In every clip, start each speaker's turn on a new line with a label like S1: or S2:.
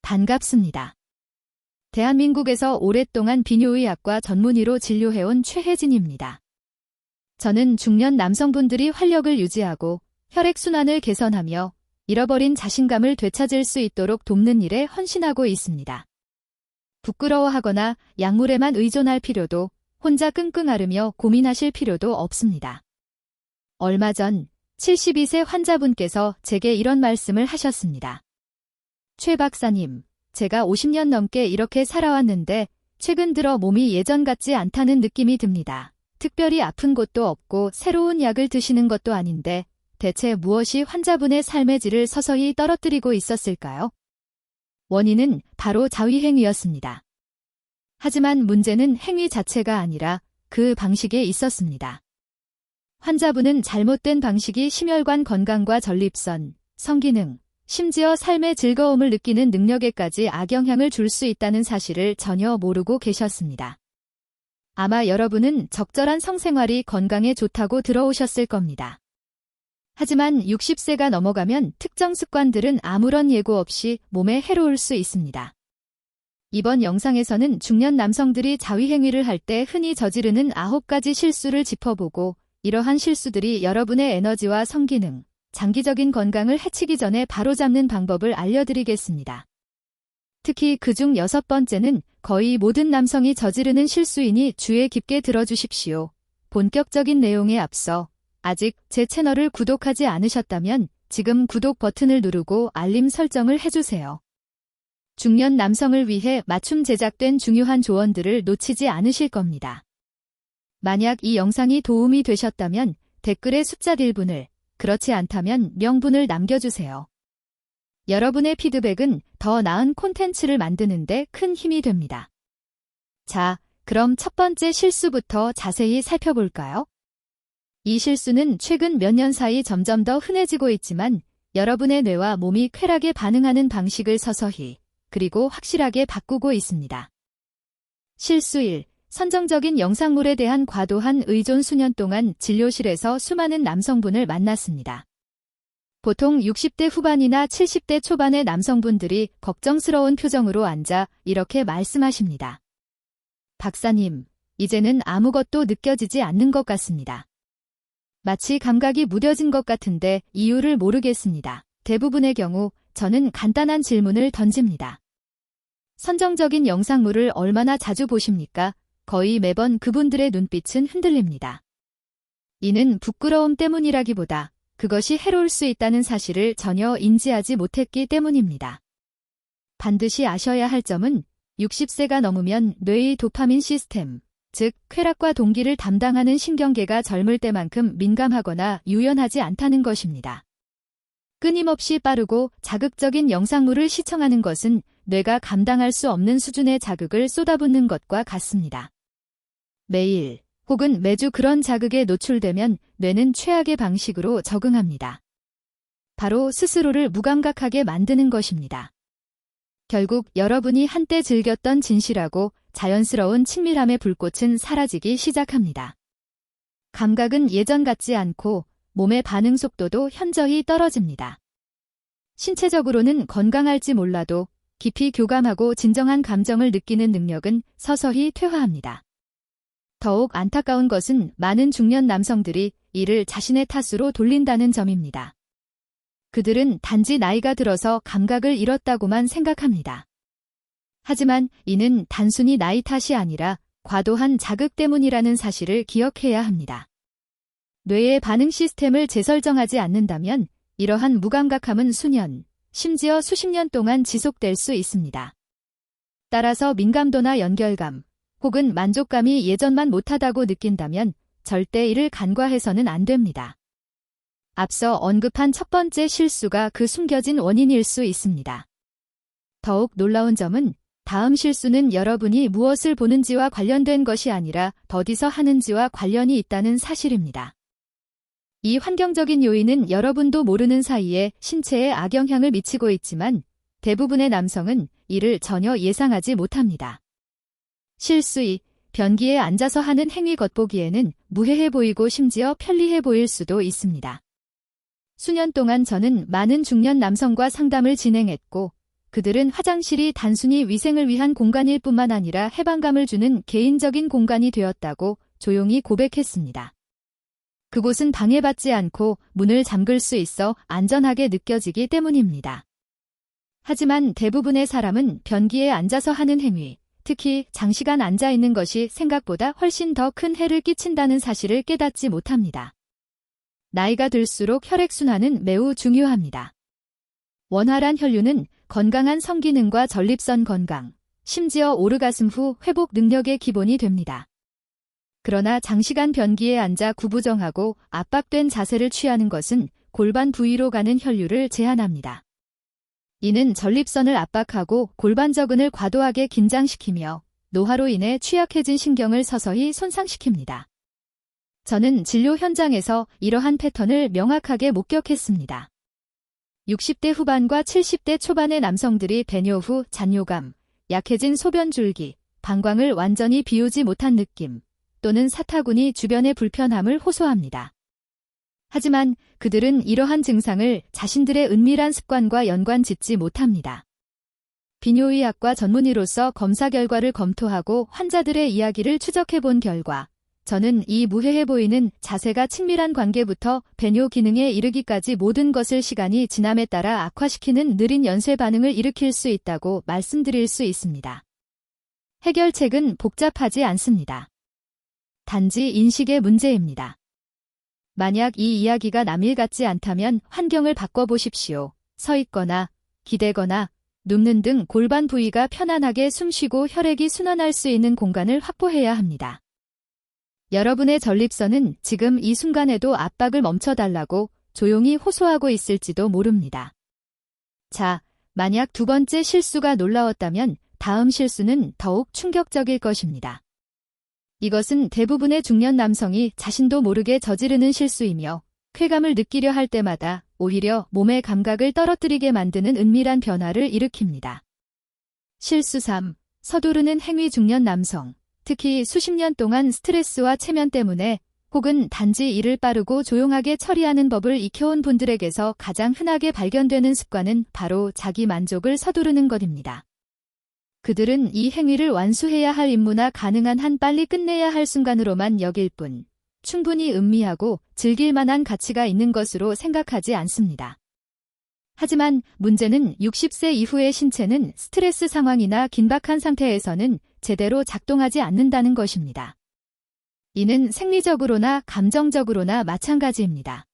S1: 반갑습니다. 대한민국에서 오랫동안 비뇨의학과 전문의로 진료해온 최혜진입니다. 저는 중년 남성분들이 활력을 유지하고 혈액순환을 개선하며 잃어버린 자신감을 되찾을 수 있도록 돕는 일에 헌신하고 있습니다. 부끄러워하거나 약물에만 의존할 필요도, 혼자 끙끙 앓으며 고민하실 필요도 없습니다. 얼마 전 72세 환자분께서 제게 이런 말씀을 하셨습니다. 최 박사님, 제가 50년 넘게 이렇게 살아왔는데 최근 들어 몸이 예전 같지 않다는 느낌이 듭니다. 특별히 아픈 곳도 없고 새로운 약을 드시는 것도 아닌데 대체 무엇이 환자분의 삶의 질을 서서히 떨어뜨리고 있었을까요? 원인은 바로 자위행위였습니다. 하지만 문제는 행위 자체가 아니라 그 방식에 있었습니다. 환자분은 잘못된 방식이 심혈관 건강과 전립선, 성기능, 심지어 삶의 즐거움을 느끼는 능력에까지 악영향을 줄 수 있다는 사실을 전혀 모르고 계셨습니다. 아마 여러분은 적절한 성생활이 건강에 좋다고 들어오셨을 겁니다. 하지만 60세가 넘어가면 특정 습관들은 아무런 예고 없이 몸에 해로울 수 있습니다. 이번 영상에서는 중년 남성들이 자위행위를 할 때 흔히 저지르는 9가지 실수를 짚어보고 이러한 실수들이 여러분의 에너지와 성기능, 장기적인 건강을 해치기 전에 바로잡는 방법을 알려드리겠습니다. 특히 그중 6번째는 거의 모든 남성이 저지르는 실수이니 주의 깊게 들어주십시오. 본격적인 내용에 앞서 아직 제 채널을 구독하지 않으셨다면 지금 구독 버튼을 누르고 알림 설정을 해주세요. 중년 남성을 위해 맞춤 제작된 중요한 조언들을 놓치지 않으실 겁니다. 만약 이 영상이 도움이 되셨다면 댓글에 숫자 1분을, 그렇지 않다면 명분을 남겨주세요. 여러분의 피드백은 더 나은 콘텐츠를 만드는 데 큰 힘이 됩니다. 자, 그럼 첫 번째 실수부터 자세히 살펴볼까요? 이 실수는 최근 몇 년 사이 점점 더 흔해지고 있지만 여러분의 뇌와 몸이 쾌락에 반응하는 방식을 서서히, 그리고 확실하게 바꾸고 있습니다. 실수 1. 선정적인 영상물에 대한 과도한 의존. 수년 동안 진료실에서 수많은 남성분을 만났습니다. 보통 60대 후반이나 70대 초반의 남성분들이 걱정스러운 표정으로 앉아 이렇게 말씀하십니다. 박사님, 이제는 아무것도 느껴지지 않는 것 같습니다. 마치 감각이 무뎌진 것 같은데 이유를 모르겠습니다. 대부분의 경우 저는 간단한 질문을 던집니다. 선정적인 영상물을 얼마나 자주 보십니까? 거의 매번 그분들의 눈빛은 흔들립니다. 이는 부끄러움 때문이라기보다 그것이 해로울 수 있다는 사실을 전혀 인지하지 못했기 때문입니다. 반드시 아셔야 할 점은 60세가 넘으면 뇌의 도파민 시스템, 즉 쾌락과 동기를 담당하는 신경계가 젊을 때만큼 민감하거나 유연하지 않다는 것입니다. 끊임없이 빠르고 자극적인 영상물을 시청하는 것은 뇌가 감당할 수 없는 수준의 자극을 쏟아붓는 것과 같습니다. 매일 혹은 매주 그런 자극에 노출되면 뇌는 최악의 방식으로 적응합니다. 바로 스스로를 무감각하게 만드는 것입니다. 결국 여러분이 한때 즐겼던 진실하고 자연스러운 친밀함의 불꽃은 사라지기 시작합니다. 감각은 예전 같지 않고 몸의 반응 속도도 현저히 떨어집니다. 신체적으로는 건강할지 몰라도 깊이 교감하고 진정한 감정을 느끼는 능력은 서서히 퇴화합니다. 더욱 안타까운 것은 많은 중년 남성들이 이를 자신의 탓으로 돌린다는 점입니다. 그들은 단지 나이가 들어서 감각을 잃었다고만 생각합니다. 하지만 이는 단순히 나이 탓이 아니라 과도한 자극 때문이라는 사실을 기억해야 합니다. 뇌의 반응 시스템을 재설정하지 않는다면 이러한 무감각함은 수년, 심지어 수십 년 동안 지속될 수 있습니다. 따라서 민감도나 연결감, 혹은 만족감이 예전만 못하다고 느낀다면 절대 이를 간과해서는 안 됩니다. 앞서 언급한 첫 번째 실수가 그 숨겨진 원인일 수 있습니다. 더욱 놀라운 점은 다음 실수는 여러분이 무엇을 보는지와 관련된 것이 아니라 어디서 하는지와 관련이 있다는 사실입니다. 이 환경적인 요인은 여러분도 모르는 사이에 신체에 악영향을 미치고 있지만 대부분의 남성은 이를 전혀 예상하지 못합니다. 실수 2. 변기에 앉아서 하는 행위 겉보기에는 무해해 보이고 심지어 편리해 보일 수도 있습니다. 수년 동안 저는 많은 중년 남성과 상담을 진행했고 그들은 화장실이 단순히 위생을 위한 공간일 뿐만 아니라 해방감을 주는 개인적인 공간이 되었다고 조용히 고백했습니다. 그곳은 방해받지 않고 문을 잠글 수 있어 안전하게 느껴지기 때문입니다. 하지만 대부분의 사람은 변기에 앉아서 하는 행위, 특히 장시간 앉아 있는 것이 생각보다 훨씬 더 큰 해를 끼친다는 사실을 깨닫지 못합니다. 나이가 들수록 혈액순환은 매우 중요합니다. 원활한 혈류는 건강한 성기능과 전립선 건강, 심지어 오르가슴 후 회복 능력의 기본이 됩니다. 그러나 장시간 변기에 앉아 구부정하고 압박된 자세를 취하는 것은 골반 부위로 가는 혈류를 제한합니다. 이는 전립선을 압박하고 골반저근을 과도하게 긴장시키며 노화로 인해 취약해진 신경을 서서히 손상시킵니다. 저는 진료 현장에서 이러한 패턴을 명확하게 목격했습니다. 60대 후반과 70대 초반의 남성들이 배뇨 후 잔뇨감, 약해진 소변줄기, 방광을 완전히 비우지 못한 느낌, 또는 사타구니 주변의 불편함을 호소합니다. 하지만 그들은 이러한 증상을 자신들의 은밀한 습관과 연관짓지 못합니다. 비뇨의학과 전문의로서 검사 결과를 검토하고 환자들의 이야기를 추적해본 결과 저는 이 무해해 보이는 자세가 친밀한 관계부터 배뇨 기능에 이르기까지 모든 것을 시간이 지남에 따라 악화시키는 느린 연쇄 반응을 일으킬 수 있다고 말씀드릴 수 있습니다. 해결책은 복잡하지 않습니다. 단지 인식의 문제입니다. 만약 이 이야기가 남일 같지 않다면 환경을 바꿔보십시오. 서 있거나, 기대거나, 눕는 등 골반 부위가 편안하게 숨쉬고 혈액이 순환할 수 있는 공간을 확보해야 합니다. 여러분의 전립선은 지금 이 순간에도 압박을 멈춰달라고 조용히 호소하고 있을지도 모릅니다. 자, 만약 두 번째 실수가 놀라웠다면 다음 실수는 더욱 충격적일 것입니다. 이것은 대부분의 중년 남성이 자신도 모르게 저지르는 실수이며 쾌감을 느끼려 할 때마다 오히려 몸의 감각을 떨어뜨리게 만드는 은밀한 변화를 일으킵니다. 실수 3. 서두르는 행위. 중년 남성, 특히 수십 년 동안 스트레스와 체면 때문에 혹은 단지 일을 빠르고 조용하게 처리하는 법을 익혀온 분들에게서 가장 흔하게 발견되는 습관은 바로 자기 만족을 서두르는 것입니다. 그들은 이 행위를 완수해야 할 임무나 가능한 한 빨리 끝내야 할 순간으로만 여길 뿐 충분히 음미하고 즐길 만한 가치가 있는 것으로 생각하지 않습니다. 하지만 문제는 60세 이후의 신체는 스트레스 상황이나 긴박한 상태에서는 제대로 작동하지 않는다는 것입니다. 이는 생리적으로나 감정적으로나 마찬가지입니다.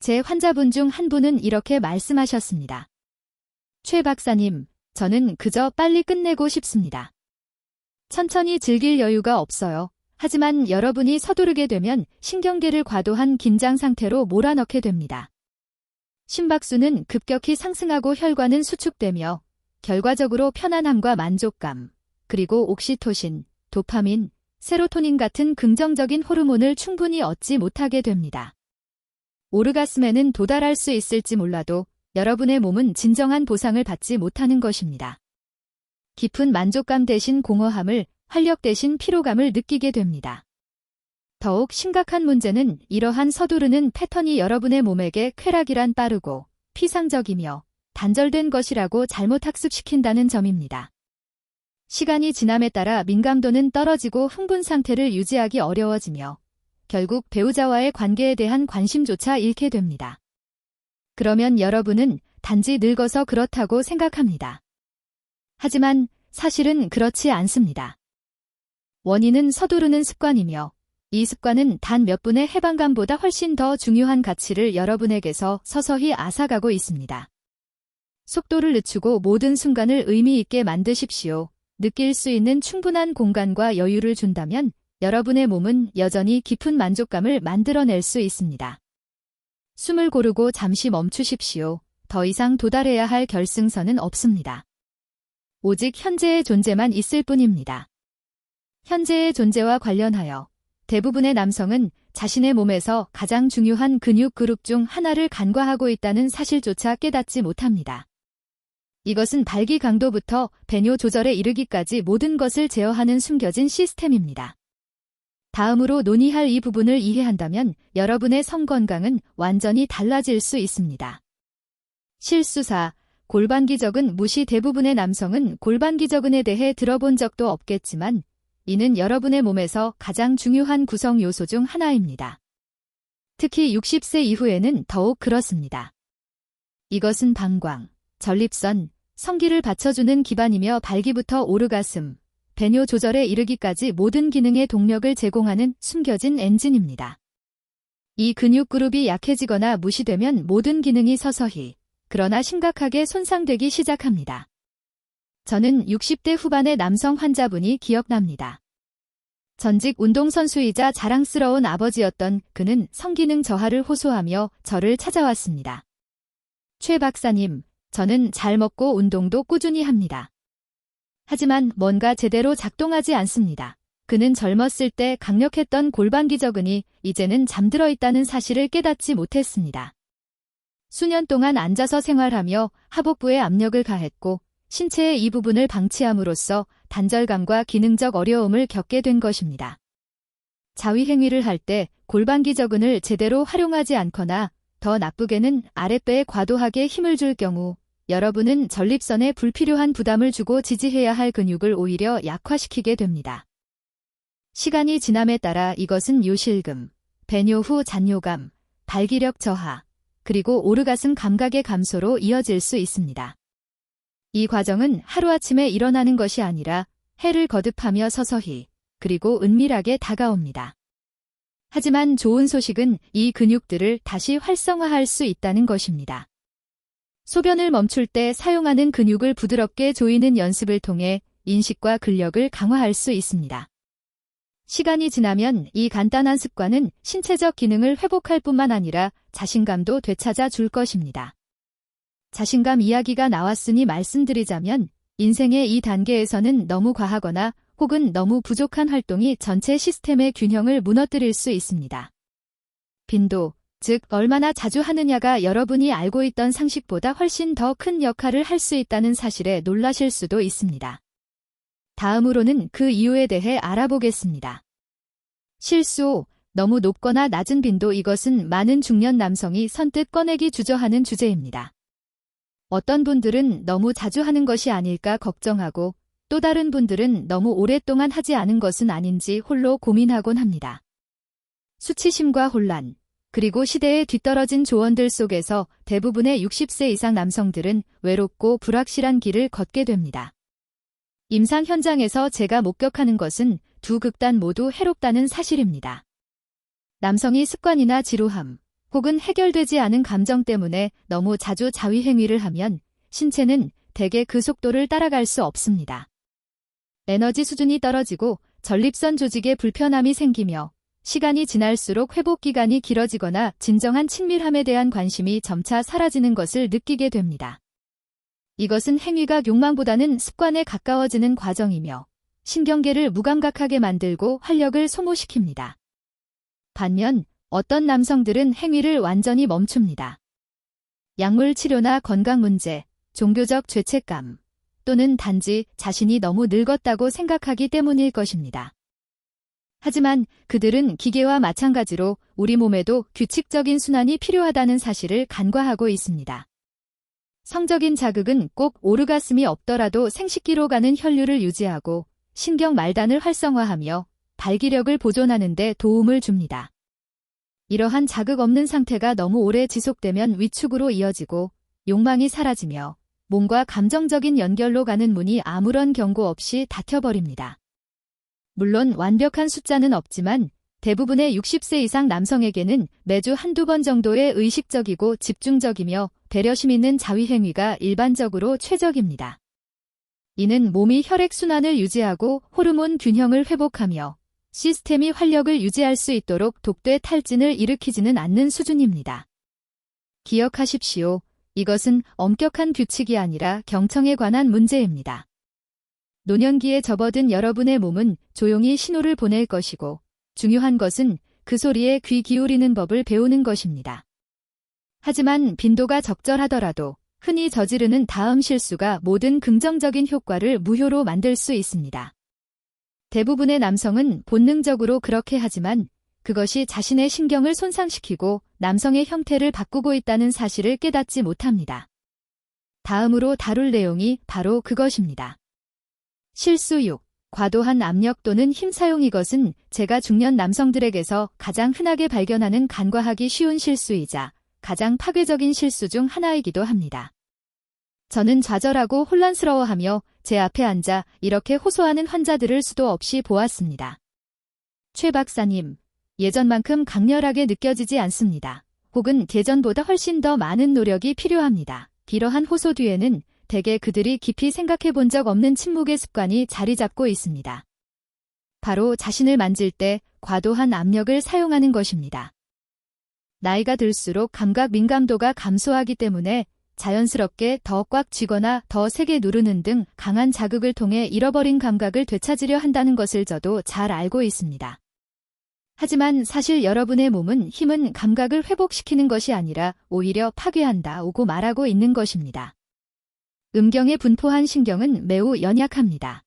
S1: 제 환자분 중 한 분은 이렇게 말씀하셨습니다. 최 박사님, 저는 그저 빨리 끝내고 싶습니다. 천천히 즐길 여유가 없어요. 하지만 여러분이 서두르게 되면 신경계를 과도한 긴장 상태로 몰아넣게 됩니다. 심박수는 급격히 상승하고 혈관은 수축되며 결과적으로 편안함과 만족감, 그리고 옥시토신, 도파민, 세로토닌 같은 긍정적인 호르몬을 충분히 얻지 못하게 됩니다. 오르가슴에는 도달할 수 있을지 몰라도 여러분의 몸은 진정한 보상을 받지 못하는 것입니다. 깊은 만족감 대신 공허함을, 활력 대신 피로감을 느끼게 됩니다. 더욱 심각한 문제는 이러한 서두르는 패턴이 여러분의 몸에게 쾌락이란 빠르고 피상적이며 단절된 것이라고 잘못 학습시킨다는 점입니다. 시간이 지남에 따라 민감도는 떨어지고 흥분 상태를 유지하기 어려워지며 결국 배우자와의 관계에 대한 관심조차 잃게 됩니다. 그러면 여러분은 단지 늙어서 그렇다고 생각합니다. 하지만 사실은 그렇지 않습니다. 원인은 서두르는 습관이며 이 습관은 단 몇 분의 해방감보다 훨씬 더 중요한 가치를 여러분에게서 서서히 앗아가고 있습니다. 속도를 늦추고 모든 순간을 의미 있게 만드십시오. 느낄 수 있는 충분한 공간과 여유를 준다면 여러분의 몸은 여전히 깊은 만족감을 만들어낼 수 있습니다. 숨을 고르고 잠시 멈추십시오. 더 이상 도달해야 할 결승선은 없습니다. 오직 현재의 존재만 있을 뿐입니다. 현재의 존재와 관련하여 대부분의 남성은 자신의 몸에서 가장 중요한 근육 그룹 중 하나를 간과하고 있다는 사실조차 깨닫지 못합니다. 이것은 발기 강도부터 배뇨 조절에 이르기까지 모든 것을 제어하는 숨겨진 시스템입니다. 다음으로 논의할 이 부분을 이해한다면 여러분의 성 건강은 완전히 달라질 수 있습니다. 실수 4. 골반기저근 무시. 대부분의 남성은 골반기저근에 대해 들어본 적도 없겠지만 이는 여러분의 몸에서 가장 중요한 구성 요소 중 하나입니다. 특히 60세 이후에는 더욱 그렇습니다. 이것은 방광, 전립선, 성기를 받쳐주는 기반이며 발기부터 오르가슴, 배뇨 조절에 이르기까지 모든 기능의 동력을 제공하는 숨겨진 엔진입니다. 이 근육 그룹이 약해지거나 무시되면 모든 기능이 서서히, 그러나 심각하게 손상되기 시작합니다. 저는 60대 후반의 남성 환자분이 기억납니다. 전직 운동선수이자 자랑스러운 아버지였던 그는 성기능 저하를 호소하며 저를 찾아왔습니다. 최 박사님, 저는 잘 먹고 운동도 꾸준히 합니다. 하지만 뭔가 제대로 작동하지 않습니다. 그는 젊었을 때 강력했던 골반기저근이 이제는 잠들어 있다는 사실을 깨닫지 못했습니다. 수년 동안 앉아서 생활하며 하복부에 압력을 가했고 신체의 이 부분을 방치함으로써 단절감과 기능적 어려움을 겪게 된 것입니다. 자위행위를 할 때 골반기저근을 제대로 활용하지 않거나 더 나쁘게는 아랫배에 과도하게 힘을 줄 경우 여러분은 전립선에 불필요한 부담을 주고 지지해야 할 근육을 오히려 약화시키게 됩니다. 시간이 지남에 따라 이것은 요실금, 배뇨 후 잔뇨감, 발기력 저하, 그리고 오르가슴 감각의 감소로 이어질 수 있습니다. 이 과정은 하루아침에 일어나는 것이 아니라 해를 거듭하며 서서히, 그리고 은밀하게 다가옵니다. 하지만 좋은 소식은 이 근육들을 다시 활성화할 수 있다는 것입니다. 소변을 멈출 때 사용하는 근육을 부드럽게 조이는 연습을 통해 인식과 근력을 강화할 수 있습니다. 시간이 지나면 이 간단한 습관은 신체적 기능을 회복할 뿐만 아니라 자신감도 되찾아 줄 것입니다. 자신감 이야기가 나왔으니 말씀드리자면 인생의 이 단계에서는 너무 과하거나 혹은 너무 부족한 활동이 전체 시스템의 균형을 무너뜨릴 수 있습니다. 빈도, 즉 얼마나 자주 하느냐가 여러분이 알고 있던 상식보다 훨씬 더 큰 역할을 할 수 있다는 사실에 놀라실 수도 있습니다. 다음으로는 그 이유에 대해 알아보겠습니다. 실수, 너무 높거나 낮은 빈도. 이것은 많은 중년 남성이 선뜻 꺼내기 주저하는 주제입니다. 어떤 분들은 너무 자주 하는 것이 아닐까 걱정하고 또 다른 분들은 너무 오랫동안 하지 않은 것은 아닌지 홀로 고민하곤 합니다. 수치심과 혼란, 그리고 시대에 뒤떨어진 조언들 속에서 대부분의 60세 이상 남성들은 외롭고 불확실한 길을 걷게 됩니다. 임상 현장에서 제가 목격하는 것은 두 극단 모두 해롭다는 사실입니다. 남성이 습관이나 지루함, 혹은 해결되지 않은 감정 때문에 너무 자주 자위행위를 하면 신체는 대개 그 속도를 따라갈 수 없습니다. 에너지 수준이 떨어지고 전립선 조직에 불편함이 생기며 시간이 지날수록 회복 기간이 길어지거나 진정한 친밀함에 대한 관심이 점차 사라지는 것을 느끼게 됩니다. 이것은 행위가 욕망보다는 습관에 가까워지는 과정이며 신경계를 무감각하게 만들고 활력을 소모시킵니다. 반면 어떤 남성들은 행위를 완전히 멈춥니다. 약물 치료나 건강 문제, 종교적 죄책감, 또는 단지 자신이 너무 늙었다고 생각하기 때문일 것입니다. 하지만 그들은 기계와 마찬가지로 우리 몸에도 규칙적인 순환이 필요하다는 사실을 간과하고 있습니다. 성적인 자극은 꼭 오르가슴이 없더라도 생식기로 가는 혈류를 유지하고 신경 말단을 활성화하며 발기력을 보존하는 데 도움을 줍니다. 이러한 자극 없는 상태가 너무 오래 지속되면 위축으로 이어지고 욕망이 사라지며 몸과 감정적인 연결로 가는 문이 아무런 경고 없이 닫혀버립니다. 물론 완벽한 숫자는 없지만 대부분의 60세 이상 남성에게는 매주 한두 번 정도의 의식적이고 집중적이며 배려심 있는 자위행위가 일반적으로 최적입니다. 이는 몸이 혈액순환을 유지하고 호르몬 균형을 회복하며 시스템이 활력을 유지할 수 있도록 독돼 탈진을 일으키지는 않는 수준입니다. 기억하십시오. 이것은 엄격한 규칙이 아니라 경청에 관한 문제입니다. 노년기에 접어든 여러분의 몸은 조용히 신호를 보낼 것이고 중요한 것은 그 소리에 귀 기울이는 법을 배우는 것입니다. 하지만 빈도가 적절하더라도 흔히 저지르는 다음 실수가 모든 긍정적인 효과를 무효로 만들 수 있습니다. 대부분의 남성은 본능적으로 그렇게 하지만 그것이 자신의 신경을 손상시키고 남성의 형태를 바꾸고 있다는 사실을 깨닫지 못합니다. 다음으로 다룰 내용이 바로 그것입니다. 실수 6. 과도한 압력 또는 힘 사용. 이것은 제가 중년 남성들에게서 가장 흔하게 발견하는 간과하기 쉬운 실수이자 가장 파괴적인 실수 중 하나이기도 합니다. 저는 좌절하고 혼란스러워하며 제 앞에 앉아 이렇게 호소하는 환자들을 수도 없이 보았습니다. 최 박사님, 예전만큼 강렬하게 느껴지지 않습니다. 혹은 예전보다 훨씬 더 많은 노력이 필요합니다. 이러한 호소 뒤에는 대개 그들이 깊이 생각해 본 적 없는 침묵의 습관이 자리 잡고 있습니다. 바로 자신을 만질 때 과도한 압력을 사용하는 것입니다. 나이가 들수록 감각 민감도가 감소하기 때문에 자연스럽게 더 꽉 쥐거나 더 세게 누르는 등 강한 자극을 통해 잃어버린 감각을 되찾으려 한다는 것을 저도 잘 알고 있습니다. 하지만 사실 여러분의 몸은 힘은 감각을 회복시키는 것이 아니라 오히려 파괴한다 오고 말하고 있는 것입니다. 음경에 분포한 신경은 매우 연약합니다.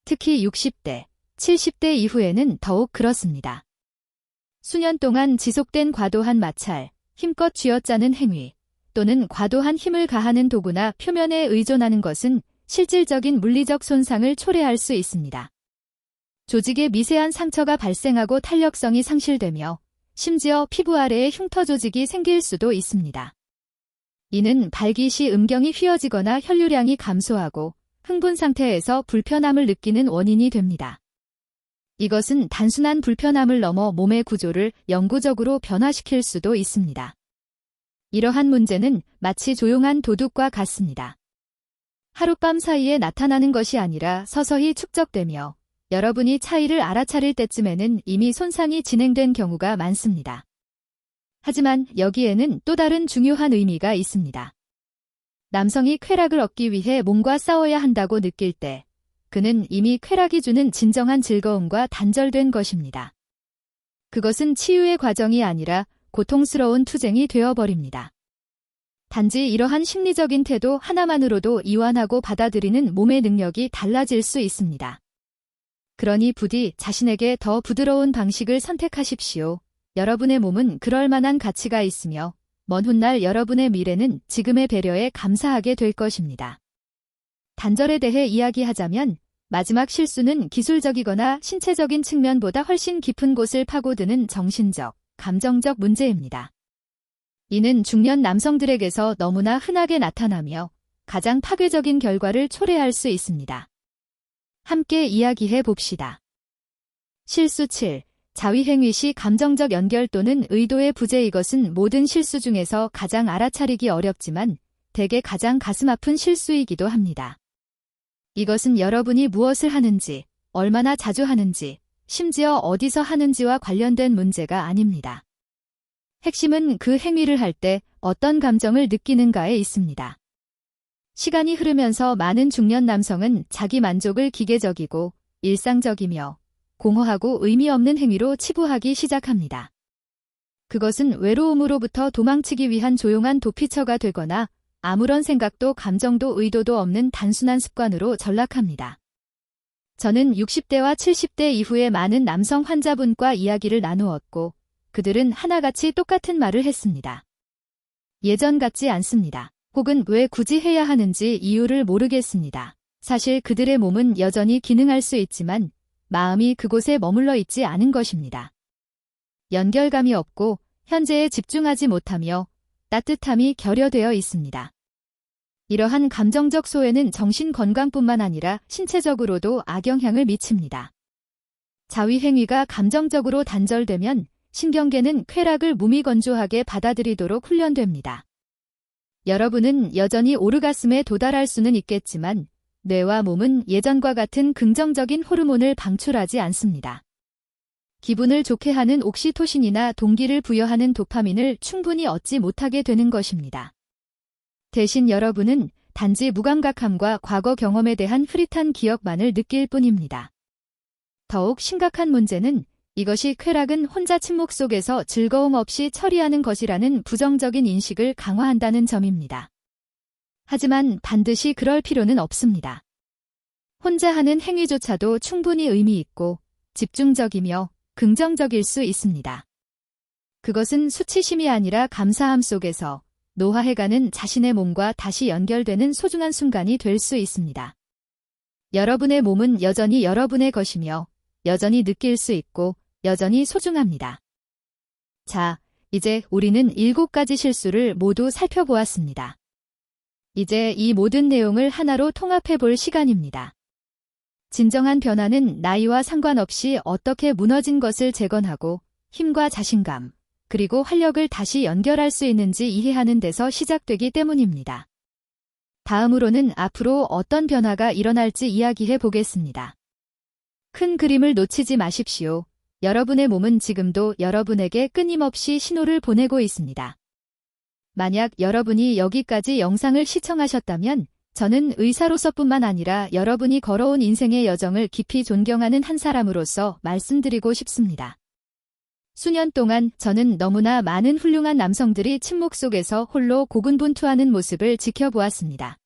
S1: 특히 60대, 70대 이후에는 더욱 그렇습니다. 수년 동안 지속된 과도한 마찰, 힘껏 쥐어짜는 행위, 또는 과도한 힘을 가하는 도구나 표면에 의존하는 것은 실질적인 물리적 손상을 초래할 수 있습니다. 조직에 미세한 상처가 발생하고 탄력성이 상실되며 심지어 피부 아래에 흉터 조직이 생길 수도 있습니다. 이는 발기 시 음경이 휘어지거나 혈류량이 감소하고 흥분 상태에서 불편함을 느끼는 원인이 됩니다. 이것은 단순한 불편함을 넘어 몸의 구조를 영구적으로 변화시킬 수도 있습니다. 이러한 문제는 마치 조용한 도둑과 같습니다. 하룻밤 사이에 나타나는 것이 아니라 서서히 축적되며 여러분이 차이를 알아차릴 때쯤에는 이미 손상이 진행된 경우가 많습니다. 하지만 여기에는 또 다른 중요한 의미가 있습니다. 남성이 쾌락을 얻기 위해 몸과 싸워야 한다고 느낄 때 그는 이미 쾌락이 주는 진정한 즐거움과 단절된 것입니다. 그것은 치유의 과정이 아니라 고통스러운 투쟁이 되어버립니다. 단지 이러한 심리적인 태도 하나만으로도 이완하고 받아들이는 몸의 능력이 달라질 수 있습니다. 그러니 부디 자신에게 더 부드러운 방식을 선택하십시오. 여러분의 몸은 그럴 만한 가치가 있으며 먼 훗날 여러분의 미래는 지금의 배려에 감사하게 될 것입니다. 단절에 대해 이야기하자면 마지막 실수는 기술적이거나 신체적인 측면보다 훨씬 깊은 곳을 파고드는 정신적, 감정적 문제입니다. 이는 중년 남성들에게서 너무나 흔하게 나타나며 가장 파괴적인 결과를 초래할 수 있습니다. 함께 이야기해 봅시다. 실수 7. 자위행위 시 감정적 연결 또는 의도의 부재. 이것은 모든 실수 중에서 가장 알아차리기 어렵지만 대개 가장 가슴 아픈 실수이기도 합니다. 이것은 여러분이 무엇을 하는지, 얼마나 자주 하는지, 심지어 어디서 하는지와 관련된 문제가 아닙니다. 핵심은 그 행위를 할 때 어떤 감정을 느끼는가에 있습니다. 시간이 흐르면서 많은 중년 남성은 자기 만족을 기계적이고 일상적이며 공허하고 의미 없는 행위로 치부하기 시작합니다. 그것은 외로움으로부터 도망치기 위한 조용한 도피처가 되거나 아무런 생각도 감정도 의도도 없는 단순한 습관으로 전락합니다. 저는 60대와 70대 이후의 많은 남성 환자분과 이야기를 나누었고 그들은 하나같이 똑같은 말을 했습니다. 예전 같지 않습니다. 혹은 왜 굳이 해야 하는지 이유를 모르겠습니다. 사실 그들의 몸은 여전히 기능할 수 있지만 마음이 그곳에 머물러 있지 않은 것입니다. 연결감이 없고 현재에 집중하지 못하며 따뜻함이 결여되어 있습니다. 이러한 감정적 소외는 정신 건강뿐만 아니라 신체적으로도 악영향을 미칩니다. 자위행위가 감정적으로 단절되면 신경계는 쾌락을 무미건조하게 받아들이도록 훈련됩니다. 여러분은 여전히 오르가슴에 도달할 수는 있겠지만 뇌와 몸은 예전과 같은 긍정적인 호르몬을 방출하지 않습니다. 기분을 좋게 하는 옥시토신이나 동기를 부여하는 도파민을 충분히 얻지 못하게 되는 것입니다. 대신 여러분은 단지 무감각함과 과거 경험에 대한 흐릿한 기억만을 느낄 뿐입니다. 더욱 심각한 문제는 이것이 쾌락은 혼자 침묵 속에서 즐거움 없이 처리하는 것이라는 부정적인 인식을 강화한다는 점입니다. 하지만 반드시 그럴 필요는 없습니다. 혼자 하는 행위조차도 충분히 의미 있고 집중적이며 긍정적일 수 있습니다. 그것은 수치심이 아니라 감사함 속에서 노화해가는 자신의 몸과 다시 연결되는 소중한 순간이 될 수 있습니다. 여러분의 몸은 여전히 여러분의 것이며 여전히 느낄 수 있고 여전히 소중합니다. 자, 이제 우리는 7가지 실수를 모두 살펴보았습니다. 이제 이 모든 내용을 하나로 통합해 볼 시간입니다. 진정한 변화는 나이와 상관없이 어떻게 무너진 것을 재건하고 힘과 자신감, 그리고 활력을 다시 연결할 수 있는지 이해하는 데서 시작되기 때문입니다. 다음으로는 앞으로 어떤 변화가 일어날지 이야기해 보겠습니다. 큰 그림을 놓치지 마십시오. 여러분의 몸은 지금도 여러분에게 끊임없이 신호를 보내고 있습니다. 만약 여러분이 여기까지 영상을 시청하셨다면 저는 의사로서뿐만 아니라 여러분이 걸어온 인생의 여정을 깊이 존경하는 한 사람으로서 말씀드리고 싶습니다. 수년 동안 저는 너무나 많은 훌륭한 남성들이 침묵 속에서 홀로 고군분투하는 모습을 지켜보았습니다.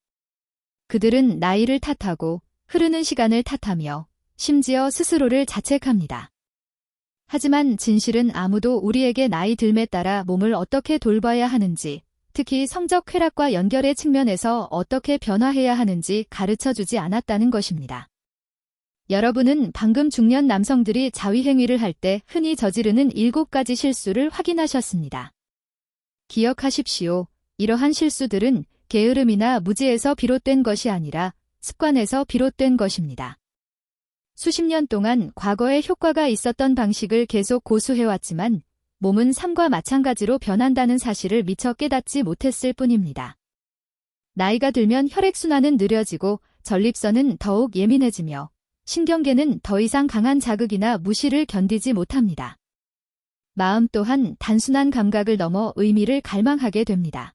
S1: 그들은 나이를 탓하고 흐르는 시간을 탓하며 심지어 스스로를 자책합니다. 하지만 진실은 아무도 우리에게 나이 들매 따라 몸을 어떻게 돌봐야 하는지, 특히 성적 쾌락과 연결의 측면에서 어떻게 변화해야 하는지 가르쳐주지 않았다는 것입니다. 여러분은 방금 중년 남성들이 자위행위를 할 때 흔히 저지르는 7가지 실수를 확인하셨습니다. 기억하십시오. 이러한 실수들은 게으름이나 무지에서 비롯된 것이 아니라 습관에서 비롯된 것입니다. 수십 년 동안 과거에 효과가 있었던 방식을 계속 고수해왔지만 몸은 삶과 마찬가지로 변한다는 사실을 미처 깨닫지 못했을 뿐입니다. 나이가 들면 혈액순환은 느려지고 전립선은 더욱 예민해지며 신경계는 더 이상 강한 자극이나 무시를 견디지 못합니다. 마음 또한 단순한 감각을 넘어 의미를 갈망하게 됩니다.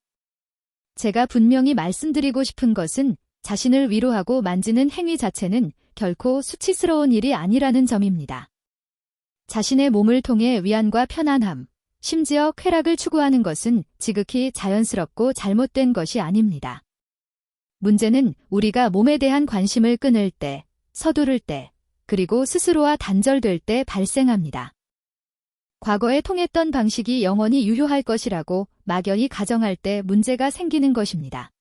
S1: 제가 분명히 말씀드리고 싶은 것은 자신을 위로하고 만지는 행위 자체는 결코 수치스러운 일이 아니라는 점입니다. 자신의 몸을 통해 위안과 편안함, 심지어 쾌락을 추구하는 것은 지극히 자연스럽고 잘못된 것이 아닙니다. 문제는 우리가 몸에 대한 관심을 끊을 때, 서두를 때, 그리고 스스로와 단절될 때 발생합니다. 과거에 통했던 방식이 영원히 유효할 것이라고 막연히 가정할 때 문제가 생기는 것입니다.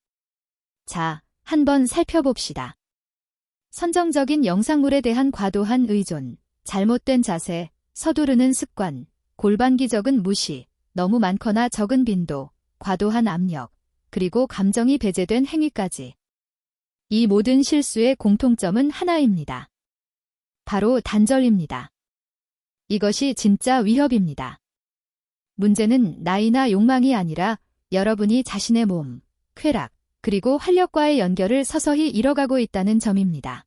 S1: 자, 한번 살펴봅시다. 선정적인 영상물에 대한 과도한 의존, 잘못된 자세, 서두르는 습관, 골반기적은 무시, 너무 많거나 적은 빈도, 과도한 압력, 그리고 감정이 배제된 행위까지. 이 모든 실수의 공통점은 하나입니다. 바로 단절입니다. 이것이 진짜 위협입니다. 문제는 나이나 욕망이 아니라 여러분이 자신의 몸, 쾌락, 그리고 활력과의 연결을 서서히 잃어가고 있다는 점입니다.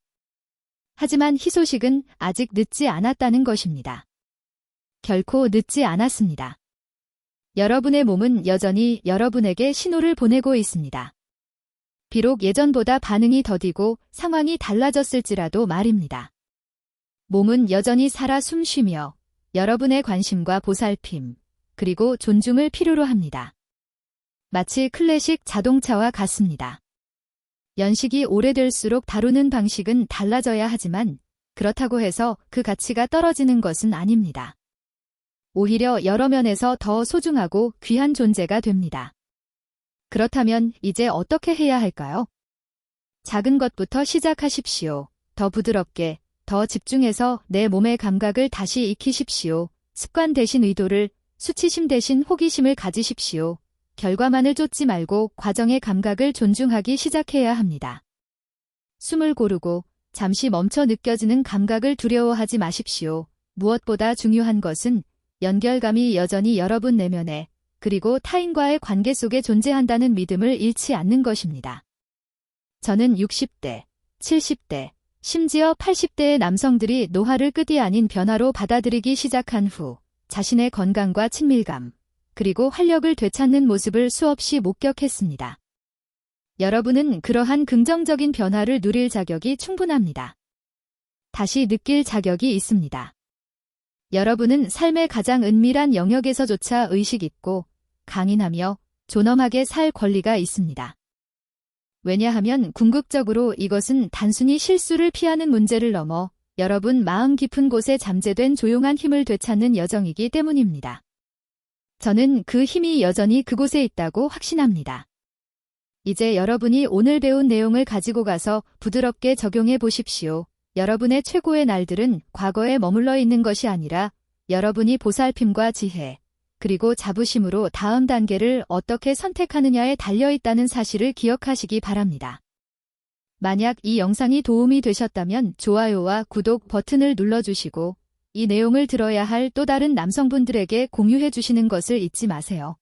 S1: 하지만 희소식은 아직 늦지 않았다는 것입니다. 결코 늦지 않았습니다. 여러분의 몸은 여전히 여러분에게 신호를 보내고 있습니다. 비록 예전보다 반응이 더디고 상황이 달라졌을지라도 말입니다. 몸은 여전히 살아 숨쉬며 여러분의 관심과 보살핌, 그리고 존중을 필요로 합니다. 마치 클래식 자동차와 같습니다. 연식이 오래될수록 다루는 방식은 달라져야 하지만 그렇다고 해서 그 가치가 떨어지는 것은 아닙니다. 오히려 여러 면에서 더 소중하고 귀한 존재가 됩니다. 그렇다면 이제 어떻게 해야 할까요? 작은 것부터 시작하십시오. 더 부드럽게, 더 집중해서 내 몸의 감각을 다시 익히십시오. 습관 대신 의도를, 수치심 대신 호기심을 가지십시오. 결과만을 쫓지 말고 과정의 감각을 존중하기 시작해야 합니다. 숨을 고르고 잠시 멈춰 느껴지는 감각을 두려워하지 마십시오. 무엇보다 중요한 것은 연결감이 여전히 여러분 내면에 그리고 타인과의 관계 속에 존재한다는 믿음을 잃지 않는 것입니다. 저는 60대, 70대, 심지어 80대의 남성들이 노화를 끝이 아닌 변화로 받아들이기 시작한 후 자신의 건강과 친밀감, 그리고 활력을 되찾는 모습을 수없이 목격했습니다. 여러분은 그러한 긍정적인 변화를 누릴 자격이 충분합니다. 다시 느낄 자격이 있습니다. 여러분은 삶의 가장 은밀한 영역에서조차 의식 있고 강인하며 존엄하게 살 권리가 있습니다. 왜냐하면 궁극적으로 이것은 단순히 실수를 피하는 문제를 넘어 여러분 마음 깊은 곳에 잠재된 조용한 힘을 되찾는 여정이기 때문입니다. 저는 그 힘이 여전히 그곳에 있다고 확신합니다. 이제 여러분이 오늘 배운 내용을 가지고 가서 부드럽게 적용해 보십시오. 여러분의 최고의 날들은 과거에 머물러 있는 것이 아니라 여러분이 보살핌과 지혜, 그리고 자부심으로 다음 단계를 어떻게 선택하느냐에 달려 있다는 사실을 기억하시기 바랍니다. 만약 이 영상이 도움이 되셨다면 좋아요와 구독 버튼을 눌러주시고 이 내용을 들어야 할 또 다른 남성분들에게 공유해 주시는 것을 잊지 마세요.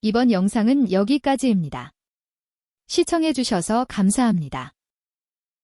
S1: 이번 영상은 여기까지입니다. 시청해 주셔서 감사합니다.